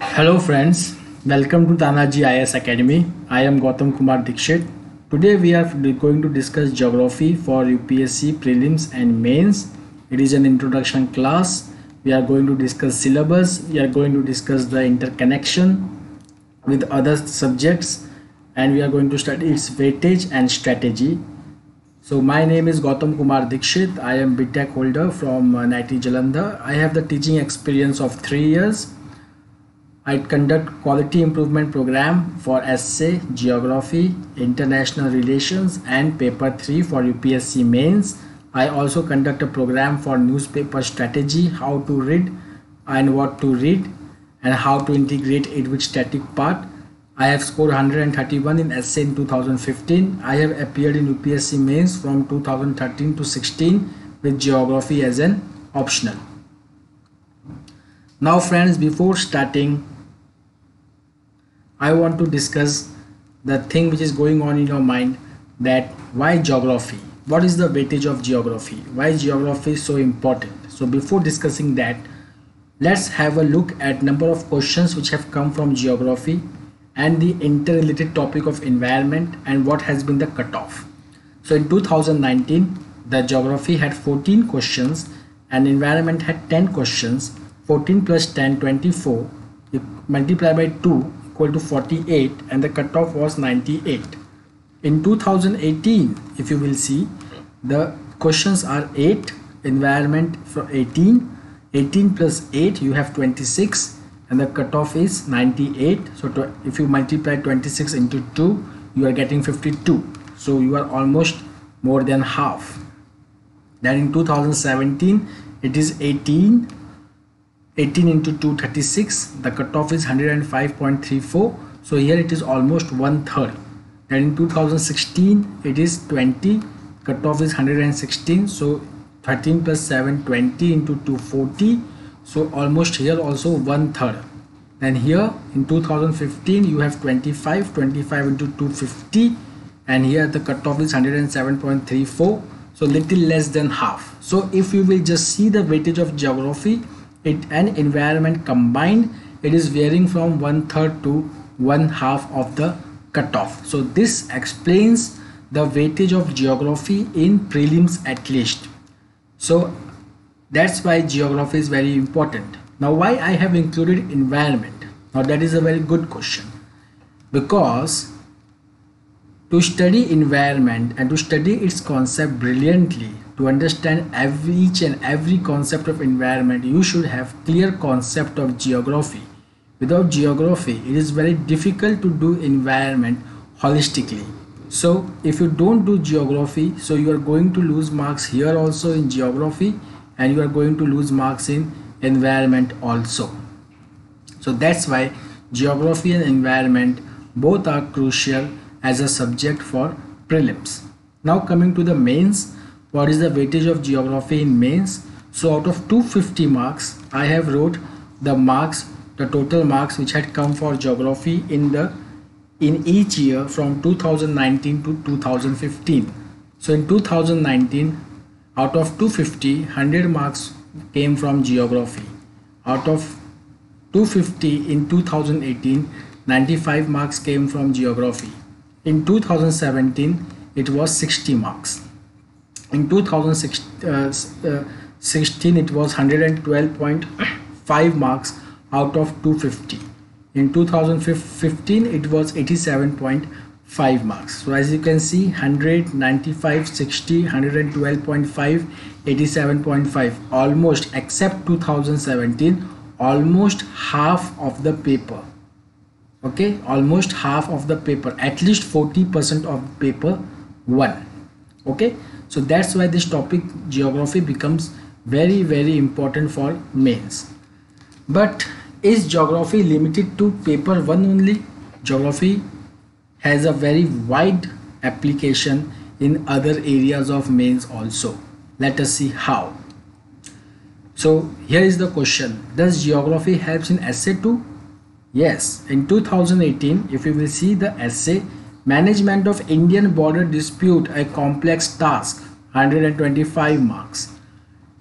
Hello friends, welcome to Tanaji IS Academy. I am Gautam Kumar Dikshit. Today we are going to discuss geography for UPSC prelims and mains. It is an introduction class. We are going to discuss syllabus. We are going to discuss the interconnection with other subjects, and we are going to study its weightage and strategy. So my name is Gautam Kumar Dikshit. I am BTech holder from NIT Jalandhar. I have the teaching experience of 3 years. I conduct quality improvement program for essay, geography, international relations and paper 3 for UPSC mains. I also conduct a program for newspaper strategy, how to read and what to read and how to integrate it with static part. I have scored 131 in essay in 2015. I have appeared in UPSC mains from 2013 to 16 with geography as an optional. Now friends, before starting, I want to discuss the thing which is going on in your mind, that why geography? What is the weightage of geography? Why geography is so important? So before discussing that, let's have a look at number of questions which have come from geography and the interrelated topic of environment and what has been the cutoff. So in 2019, the geography had 14 questions and environment had 10 questions. 14 plus 10, 24, you multiply by 2 equal to 48, and the cutoff was 98. In 2018, if you will see, the questions are 8, environment for 18, 18 plus 8 you have 26, and the cutoff is 98. So if you multiply 26 into 2, you are getting 52. So you are almost more than half. Then in 2017, it is 18 into 2, 36. The cutoff is 105.34. So here it is almost 1/3. Then in 2016 it is 20. Cutoff is 116. So 13 plus 7, 20 into 2, 40. So almost here also 1/3. Then here in 2015 you have 25. 25 into 2, 50. And here the cutoff is 107.34. So little less than half. So if you will just see the weightage of geography, it and environment combined, it is varying from 1/3 to 1/2 of the cutoff. So this explains the weightage of geography in prelims at least. So that's why geography is very important. Now why I have included environment? Now that is a very good question, because to study environment and to study its concept brilliantly, to understand each and every concept of environment, you should have clear concept of geography. Without geography, it is very difficult to do environment holistically. So if you don't do geography, so you are going to lose marks here also in geography, and you are going to lose marks in environment also. So that's why geography and environment both are crucial as a subject for prelims. Now coming to the mains, what is the weightage of geography in mains? So out of 250 marks, I have wrote the marks, the total marks which had come for geography in each year from 2019 to 2015. So in 2019, out of 250, 100 marks came from geography. Out of 250 in 2018, 95 marks came from geography. In 2017, it was 60 marks. In 2016, it was 112.5 marks out of 250. In 2015, it was 87.5 marks. So as you can see, 100, 95, 60, 112.5, 87.5, almost, except 2017, almost half of the paper. Okay, almost half of the paper, at least 40% of paper 1. Okay, so that's why this topic geography becomes very, very important for mains. But is geography limited to paper 1 only? Geography has a very wide application in other areas of mains also. Let us see how. So here is the question, does geography helps in essay too? Yes, in 2018, if you will see the essay, Management of Indian Border Dispute, a Complex Task, 125 marks.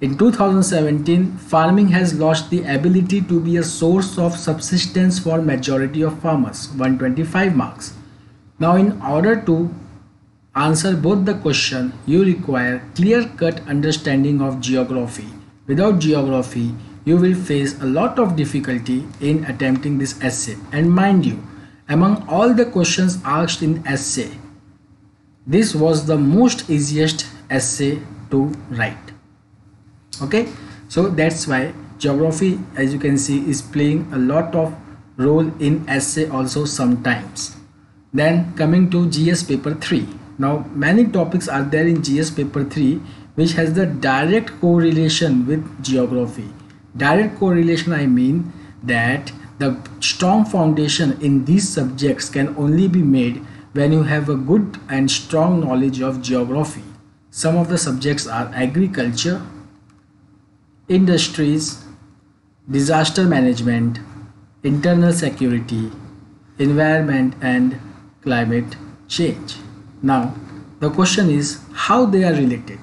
In 2017, farming has lost the ability to be a source of subsistence for majority of farmers. 125 marks. Now in order to answer both the question, you require clear-cut understanding of geography. Without geography, you will face a lot of difficulty in attempting this essay. And mind you, among all the questions asked in essay, this was the most easiest essay to write. Okay, so that's why geography, as you can see, is playing a lot of role in essay also sometimes. Then coming to GS paper 3. Now many topics are there in GS paper 3 which has the direct correlation with geography. Direct correlation, I mean that the strong foundation in these subjects can only be made when you have a good and strong knowledge of geography. Some of the subjects are agriculture, industries, disaster management, internal security, environment and climate change. Now the question is how they are related.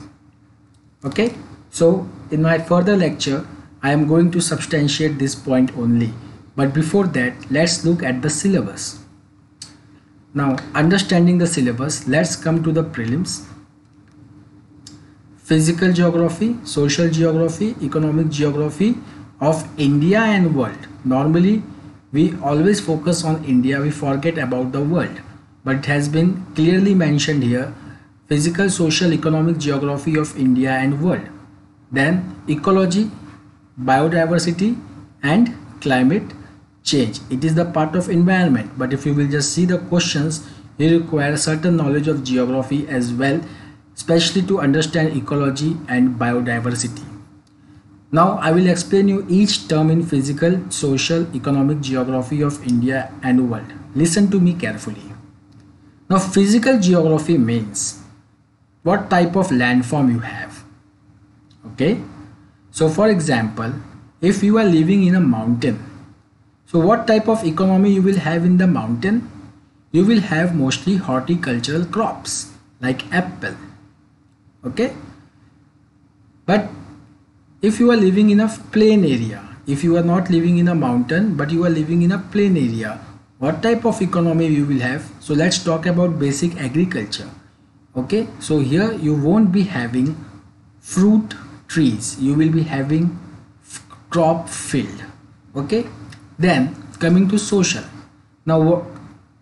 Okay, so in my further lecture I am going to substantiate this point only, but before that let's look at the syllabus. Now understanding the syllabus, let's come to the prelims. Physical geography, social geography, economic geography of India and world. Normally we always focus on India, we forget about the world, but it has been clearly mentioned here: physical, social, economic geography of India and world. Then ecology, biodiversity and climate change. It is the part of environment, but if you will just see the questions, you require certain knowledge of geography as well, especially to understand ecology and biodiversity. Now I will explain you each term in physical, social, economic geography of India and world. Listen to me carefully. Now physical geography means what type of landform you have. Okay, so for example, if you are living in a mountain, so what type of economy you will have in the mountain? You will have mostly horticultural crops like apple. Okay, but if you are living in a plain area, if you are not living in a mountain but you are living in a plain area, what type of economy you will have? So let's talk about basic agriculture. Okay, so here you won't be having fruit trees, you will be having crop field. Okay, then coming to social. Now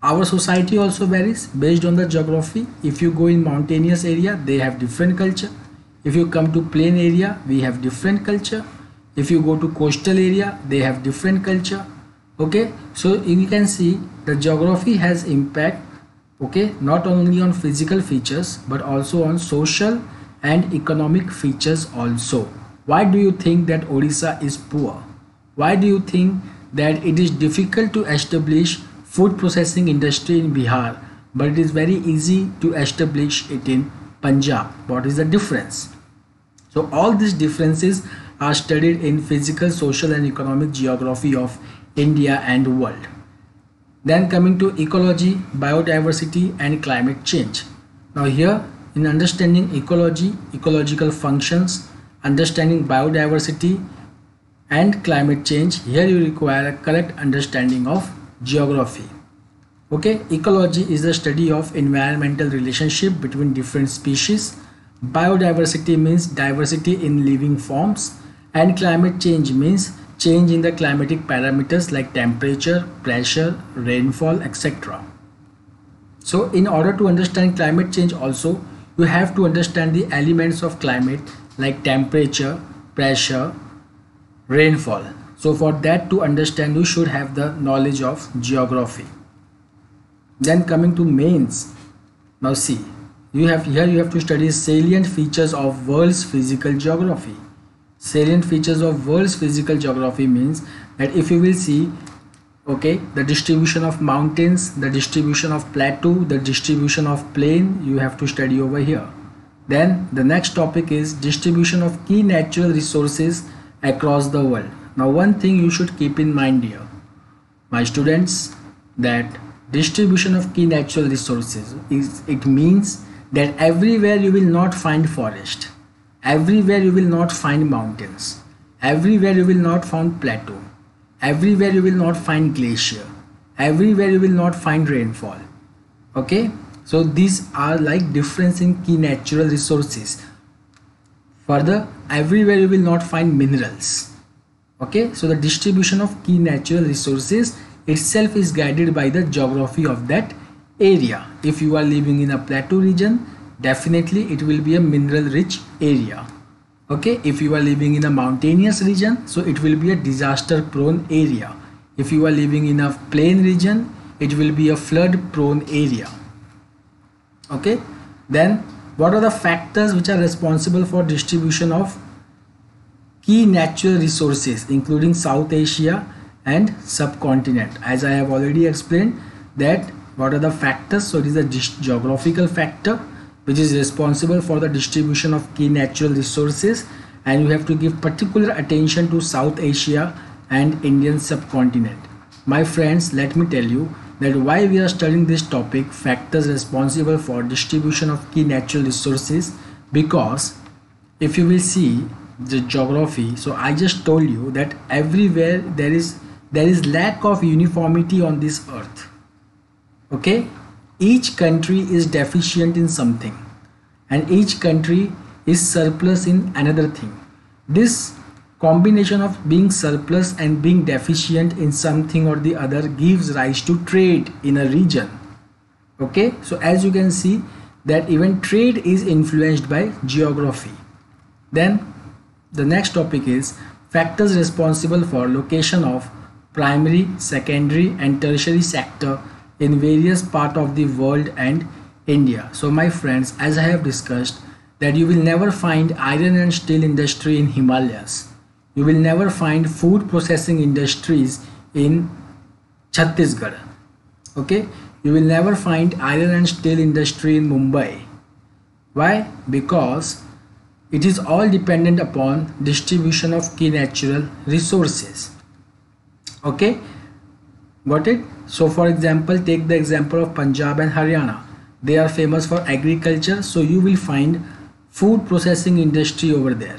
our society also varies based on the geography. If you go in mountainous area, they have different culture. If you come to plain area, we have different culture. If you go to coastal area, they have different culture. Okay, so you can see the geography has impact, okay, not only on physical features but also on social and economic features also. Why do you think that Odisha is poor? Why do you think that it is difficult to establish food processing industry in Bihar but it is very easy to establish it in Punjab? What is the difference? So all these differences are studied in physical, social and economic geography of India and world. Then coming to ecology, biodiversity and climate change. Now here in understanding ecology, ecological functions, understanding biodiversity and climate change, here you require a correct understanding of geography. Okay, ecology is the study of environmental relationship between different species. Biodiversity means diversity in living forms, and climate change means change in the climatic parameters like temperature, pressure, rainfall, etc. So in order to understand climate change also, you have to understand the elements of climate like temperature, pressure, rainfall. So for that to understand, you should have the knowledge of geography. Then coming to mains. Now see, you have to study salient features of world's physical geography. Salient features of world's physical geography means that if you will see, okay, the distribution of mountains, the distribution of plateau, the distribution of plain, you have to study over here. Then the next topic is distribution of key natural resources across the world. Now one thing you should keep in mind here, my students, that distribution of key natural resources it means that everywhere you will not find forest. Everywhere you will not find mountains, everywhere you will not find plateau, everywhere you will not find glacier, everywhere you will not find rainfall. Okay, so these are like difference in key natural resources. Further, everywhere you will not find minerals. Okay, so the distribution of key natural resources itself is guided by the geography of that area. If you are living in a plateau region, definitely it will be a mineral rich area. Okay, if you are living in a mountainous region, so it will be a disaster prone area. If you are living in a plain region, it will be a flood prone area. Okay, then what are the factors which are responsible for distribution of key natural resources including South Asia and subcontinent? As I have already explained that what are the factors. So it is a geographical factor which is responsible for the distribution of key natural resources, and you have to give particular attention to South Asia and Indian subcontinent. My friends, let me tell you that why we are studying this topic, factors responsible for distribution of key natural resources, because if you will see the geography, so I just told you that everywhere there is lack of uniformity on this earth. Okay, each country is deficient in something and each country is surplus in another thing. This combination of being surplus and being deficient in something or the other gives rise to trade in a region. Okay, so as you can see that even trade is influenced by geography. Then the next topic is factors responsible for location of primary, secondary and tertiary sector in various parts of the world and India. So my friends, as I have discussed that you will never find iron and steel industry in Himalayas. You will never find food processing industries in Chhattisgarh. Okay, you will never find iron and steel industry in Mumbai. Why? Because it is all dependent upon distribution of key natural resources. Okay, got it? So for example, take the example of Punjab and Haryana. They are famous for agriculture, so you will find food processing industry over there.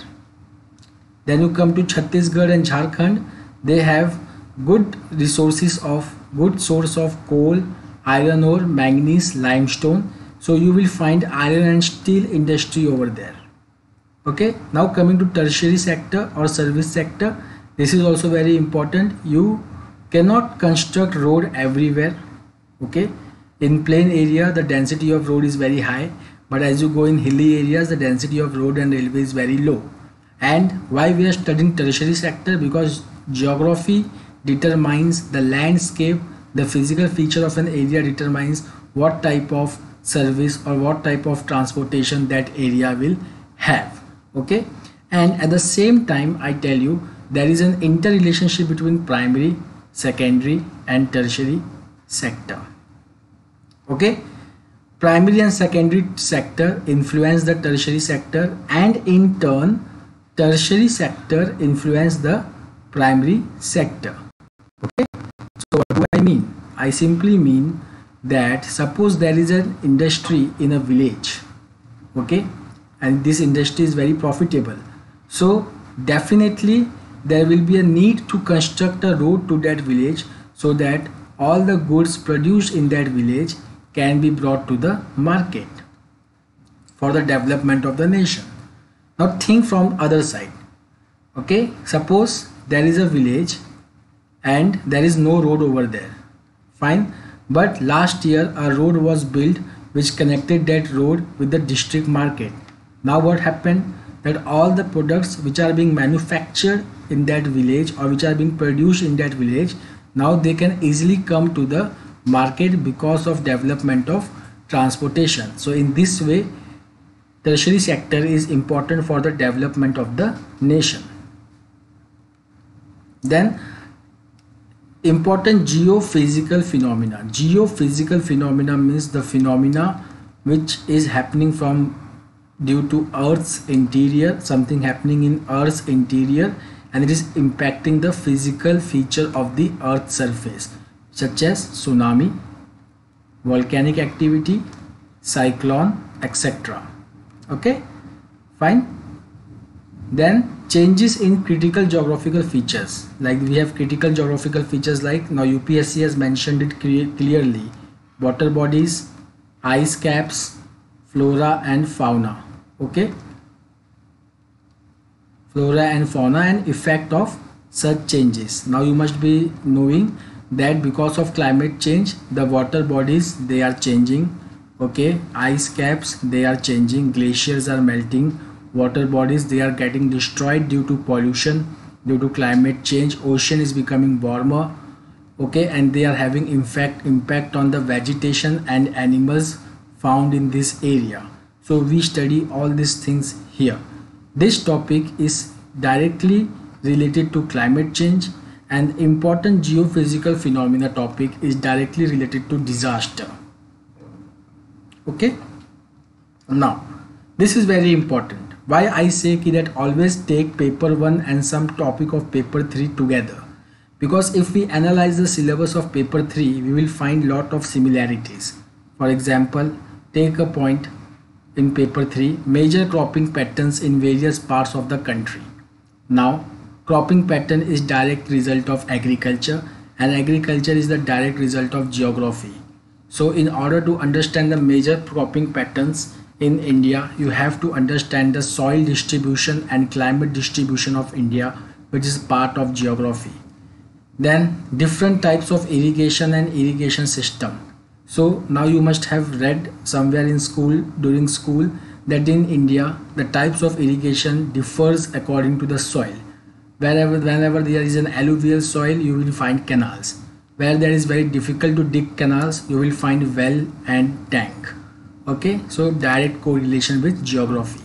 Then you come to Chhattisgarh and Jharkhand, they have good resources of good source of coal, iron ore, manganese, limestone. So you will find iron and steel industry over there. Okay, now coming to tertiary sector or service sector, this is also very important. You cannot construct road everywhere. Okay, in plain area the density of road is very high, but as you go in hilly areas the density of road and railway is very low. And why we are studying tertiary sector? Because geography determines the landscape, the physical feature of an area determines what type of service or what type of transportation that area will have. Okay, and at the same time I tell you there is an interrelationship between primary, secondary and tertiary sector. Okay, primary and secondary sector influence the tertiary sector, and in turn tertiary sector influence the primary sector. Okay, so what do I mean? I simply mean that suppose there is an industry in a village, okay, and this industry is very profitable, so definitely there will be a need to construct a road to that village so that all the goods produced in that village can be brought to the market for the development of the nation. Now think from other side. Okay, suppose there is a village and there is no road over there. Fine, but last year a road was built which connected that road with the district market. Now what happened? That all the products which are being manufactured in that village or which are being produced in that village, now they can easily come to the market because of development of transportation. So in this way tertiary sector is important for the development of the nation. Then important geophysical phenomena. Geophysical phenomena means the phenomena which is happening from due to Earth's interior, something happening in Earth's interior, and it is impacting the physical feature of the Earth's surface, such as tsunami, volcanic activity, cyclone, etc. Okay, fine. Then changes in critical geographical features, like we have critical geographical features like now UPSC has mentioned it clearly: water bodies, ice caps, flora and fauna. Okay, flora and fauna and effect of such changes. Now you must be knowing that because of climate change the water bodies they are changing. Okay, ice caps they are changing, glaciers are melting, water bodies they are getting destroyed due to pollution, due to climate change, ocean is becoming warmer. Okay, and they are having impact on the vegetation and animals found in this area. So we study all these things here. This topic is directly related to climate change, and important geophysical phenomena topic is directly related to disaster. Okay, now this is very important. Why I say that always take paper 1 and some topic of paper 3 together, because if we analyze the syllabus of paper 3 we will find lot of similarities. For example, take a point in paper 3, major cropping patterns in various parts of the country. Now cropping pattern is direct result of agriculture, and agriculture is the direct result of geography. So in order to understand the major cropping patterns in India, you have to understand the soil distribution and climate distribution of India, which is part of geography. Then different types of irrigation and irrigation system. So now you must have read somewhere in school, during school, that in India the types of irrigation differs according to the soil. Whenever there is an alluvial soil you will find canals. Where there is very difficult to dig canals you will find well and tank. Okay, so direct correlation with geography.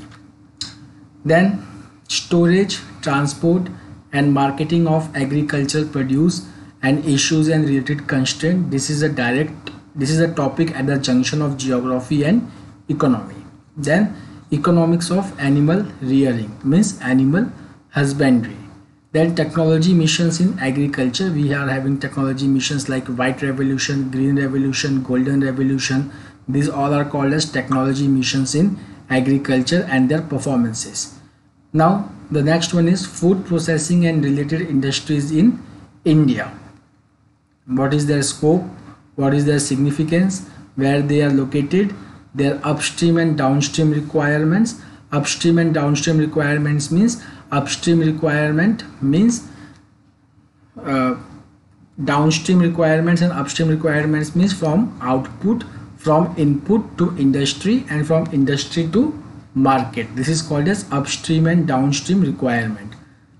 Then storage, transport and marketing of agricultural produce and issues and related constraint. This is a topic at the junction of geography and economy. Then economics of animal rearing, means animal husbandry. Then technology missions in agriculture. We are having technology missions like white revolution, green revolution, golden revolution. These all are called as technology missions in agriculture and their performances. Now the next one is food processing and related industries in India. What is their scope? What is their significance? Where they are located? Their upstream and downstream requirements. Upstream and downstream requirements means upstream requirement means downstream requirements, and upstream requirements means from output, from input to industry, and from industry to market. This is called as upstream and downstream requirement.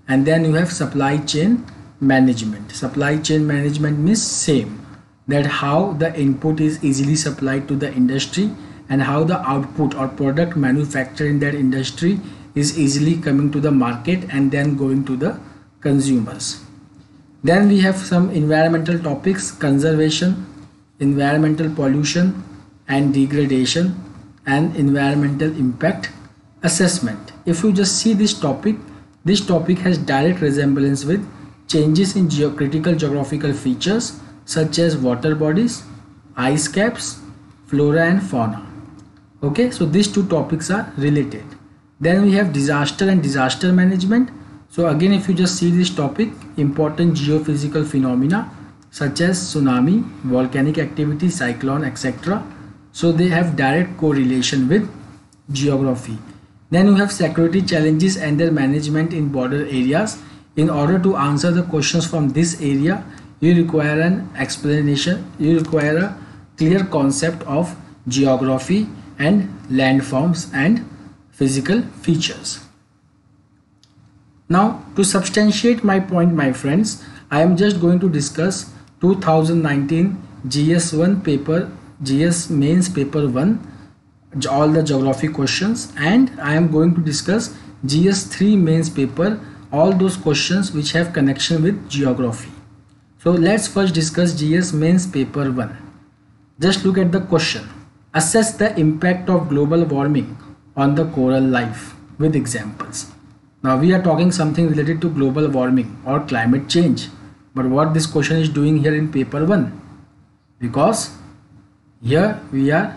And then you have supply chain management. Supply chain management means same, that how the input is easily supplied to the industry and how the output or product manufactured in that industry is easily coming to the market and then going to the consumers. Then we have some environmental topics: conservation, environmental pollution and degradation, and environmental impact assessment. If you just see this topic has direct resemblance with changes in critical geographical features such as water bodies, ice caps, flora and fauna. Okay, so these two topics are related. Then we have disaster and disaster management. So again, if you just see this topic, important geophysical phenomena such as tsunami, volcanic activity, cyclone, etc. So they have direct correlation with geography. Then you have security challenges and their management in border areas. In order to answer the questions from this area, you require an explanation, you require a clear concept of geography and landforms and physical features. Now to substantiate my point, my friends, I am just going to discuss 2019 GS1 paper, GS mains paper 1, all the geography questions, and I am going to discuss GS3 mains paper, all those questions which have connection with geography. So let's first discuss GS mains paper 1. Just look at the question. Assess the impact of global warming on the coral life with examples. Now we are talking something related to global warming or climate change, but what this question is doing here in paper 1, because here we are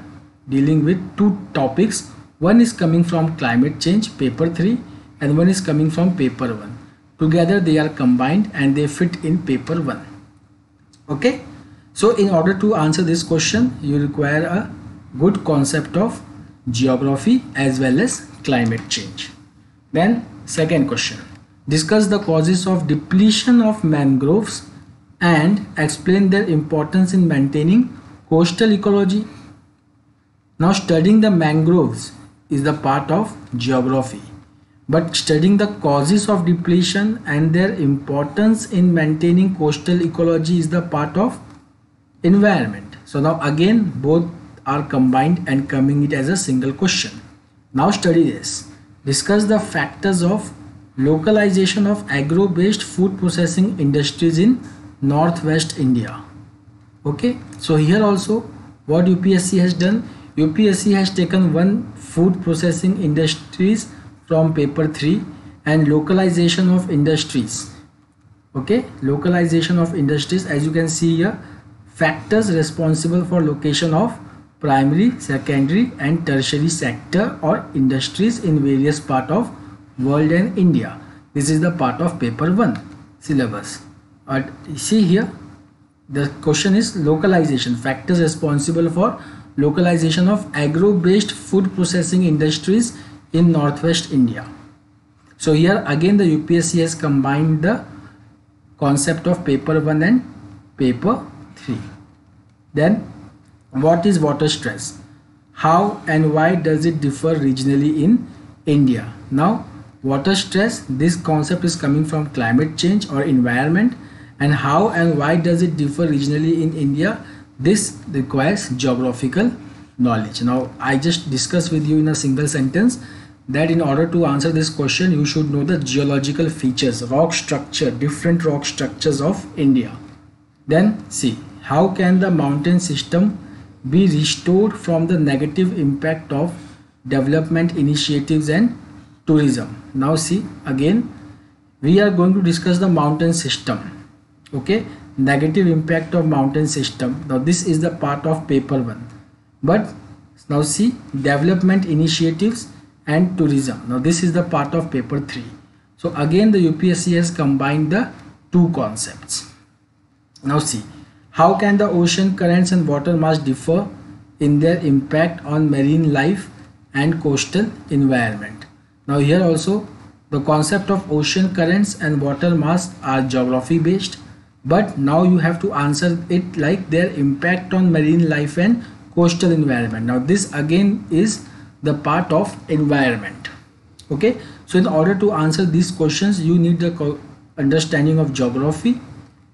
dealing with two topics. One is coming from climate change paper 3, and one is coming from paper 1. Together they are combined and they fit in paper 1. Okay, so in order to answer this question, you require a good concept of geography as well as climate change. Then second question, discuss the causes of depletion of mangroves and explain their importance in maintaining coastal ecology. Now studying the mangroves is the part of geography, but studying the causes of depletion and their importance in maintaining coastal ecology is the part of environment. So now again both are combined and coming it as a single question. Now study this. Discuss the factors of localization of agro-based food processing industries in northwest India. Okay, so here also what UPSC has done, UPSC has taken one food processing industries from paper 3 and localization of industries. Okay, localization of industries, as you can see here, factors responsible for location of primary, secondary and tertiary sector or industries in various part of world and India. This is the part of paper 1 syllabus. See here, the question is localization, factors responsible for localization of agro-based food processing industries in northwest India. So here again the UPSC has combined the concept of paper 1 and paper 3. Then what is water stress? How and why does it differ regionally in India? Now water stress, this concept is coming from climate change or environment, and how and why does it differ regionally in India? This requires geographical knowledge. Now I just discussed with you in a single sentence that in order to answer this question you should know the geological features, rock structure, different rock structures of India. Then see, how can the mountain system be restored from the negative impact of development initiatives and tourism? Now see, again we are going to discuss the mountain system. Okay, negative impact of mountain system. Now this is the part of paper 1, but now see, development initiatives and tourism. Now this is the part of paper 3. So again the UPSC has combined the two concepts. Now see, how can the ocean currents and water mass differ in their impact on marine life and coastal environment? Now here also the concept of ocean currents and water mass are geography based, but now you have to answer it like their impact on marine life and coastal environment. Now this again is the part of environment. Okay, so in order to answer these questions you need the understanding of geography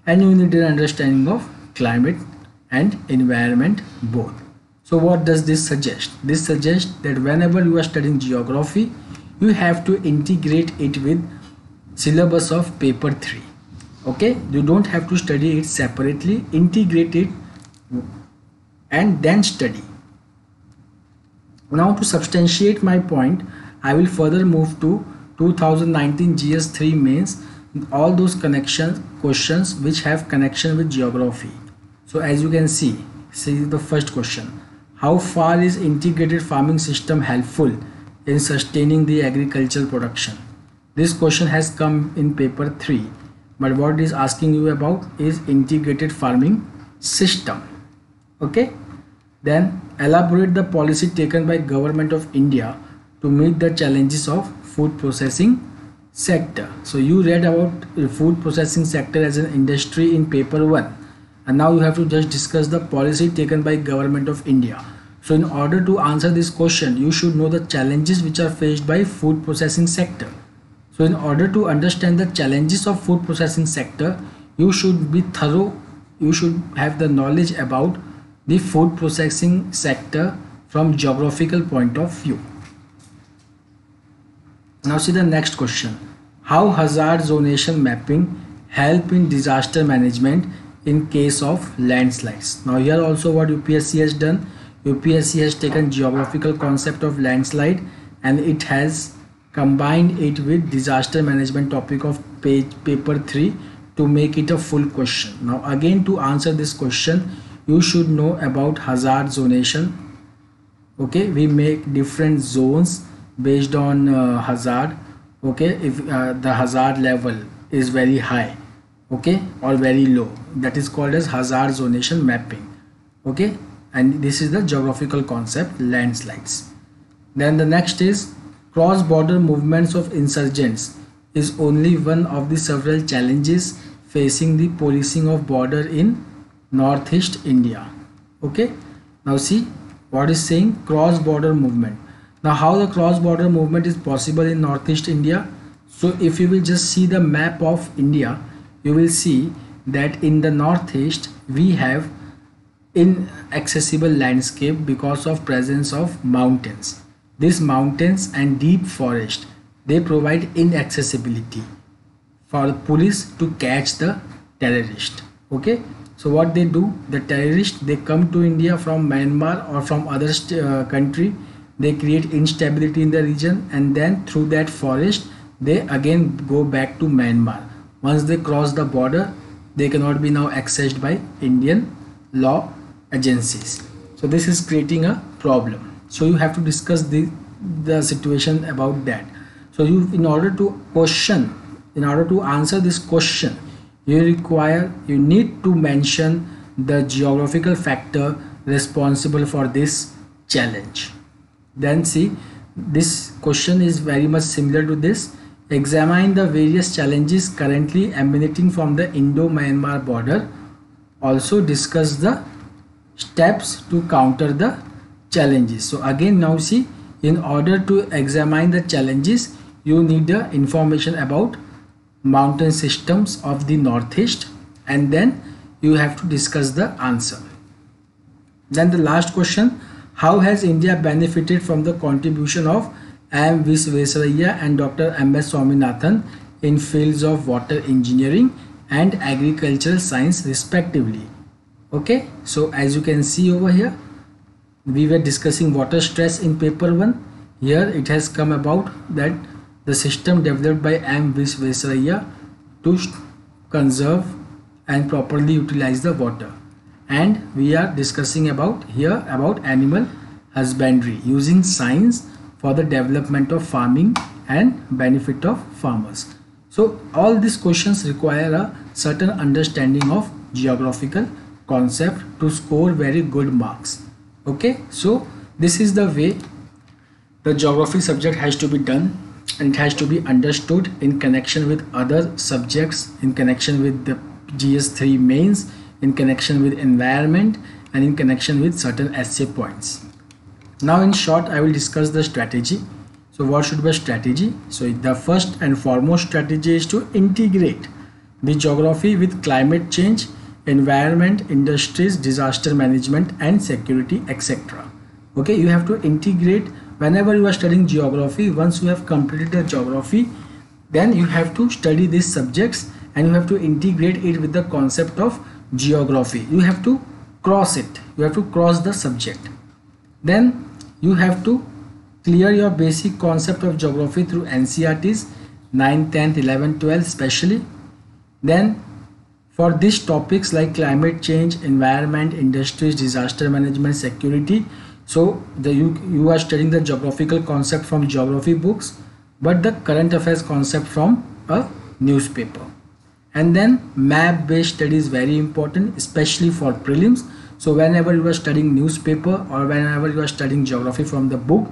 and you need an understanding of climate and environment both. So what does this suggest? This suggests that whenever you are studying geography you have to integrate it with syllabus of paper 3. Okay, you don't have to study it separately, integrate it and then study. Now to substantiate my point, I will further move to 2019 GS3 mains, all those questions which have connection with geography. So as you can see the first question, how far is integrated farming system helpful in sustaining the agricultural production? This question has come in paper 3, but what it is asking you about is integrated farming system. Okay, then elaborate the policy taken by Government of India to meet the challenges of food processing sector. So you read about the food processing sector as an industry in paper 1, and now you have to just discuss the policy taken by Government of India. So in order to answer this question you should know the challenges which are faced by food processing sector. So in order to understand the challenges of food processing sector you should be thorough, you should have the knowledge about the food processing sector from geographical point of view. Now see the next question, how hazard zonation mapping help in disaster management in case of landslides? Now here also what UPSC has done, UPSC has taken geographical concept of landslide and it has combined it with disaster management topic of paper 3 to make it a full question. Now again to answer this question you should know about hazard zonation. Okay, we make different zones based on hazard. okay, if the hazard level is very high, okay, or very low, that is called as hazard zonation mapping, okay. And this is the geographical concept, landslides. Then the next is cross-border movements of insurgents is only one of the several challenges facing the policing of border in northeast India, okay. Now see what is saying, cross-border movement. Now how the cross-border movement is possible in northeast India? So if you will just see the map of India, you will see that in the northeast we have inaccessible landscape because of presence of mountains. These mountains and deep forest, they provide inaccessibility for the police to catch the terrorist, okay. So what they do, the terrorists, they come to India from Myanmar or from other country, they create instability in the region, and then through that forest they again go back to Myanmar. Once they cross the border, they cannot be now accessed by Indian law agencies. So this is creating a problem. So you have to discuss the situation about that. So you, in order to answer this question, you need to mention the geographical factor responsible for this challenge. Then see, this question is very much similar to this. Examine the various challenges currently emanating from the Indo-Myanmar border. Also discuss the steps to counter the challenges. So again, now see, in order to examine the challenges, you need the information about mountain systems of the northeast, and then you have to discuss the answer. Then the last question, how has India benefited from the contribution of M. Visvesvaraya and Dr. M.S. Swaminathan in fields of water engineering and agricultural science respectively? Okay, so as you can see over here, we were discussing water stress in paper 1. Here it has come about that the system developed by M. Visvesvaraya to conserve and properly utilize the water. And we are discussing about here about animal husbandry using science for the development of farming and benefit of farmers. So all these questions require a certain understanding of geographical concept to score very good marks, okay. So this is the way the geography subject has to be done, and it has to be understood in connection with other subjects, in connection with the GS3 mains, in connection with environment, and in connection with certain essay points. Now in short, I will discuss the strategy. So what should be a strategy? So the first and foremost strategy is to integrate the geography with climate change, environment, industries, disaster management and security, etc. Okay, you have to integrate whenever you are studying geography. Once you have completed the geography, then you have to study these subjects and you have to integrate it with the concept of geography. You have to cross it, you have to cross the subject. Then you have to clear your basic concept of geography through NCERTs 9th, 10th, 11th, 12th especially. Then for these topics like climate change, environment, industries, disaster management, security, so you are studying the geographical concept from geography books, but the current affairs concept from a newspaper. And then map based study is very important, especially for prelims. So whenever you are studying newspaper or whenever you are studying geography from the book,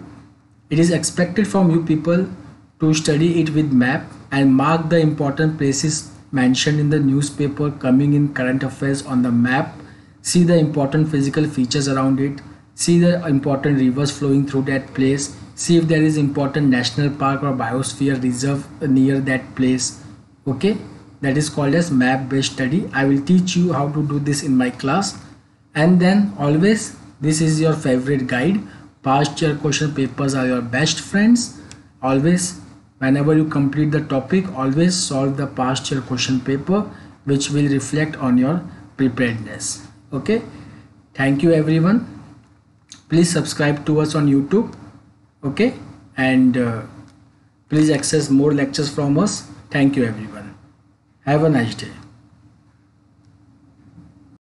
it is expected from you people to study it with map and mark the important places mentioned in the newspaper coming in current affairs on the map. See the important physical features around it, see the important rivers flowing through that place, see if there is important national park or biosphere reserve near that place. Okay, that is called as map based study. I will teach you how to do this in my class. And then always, this is your favorite guide. Past year question papers are your best friends. Always, whenever you complete the topic, always solve the past year question paper, which will reflect on your preparedness. Okay, thank you everyone. Please subscribe to us on YouTube. Okay, and please access more lectures from us. Thank you everyone. Have a nice day.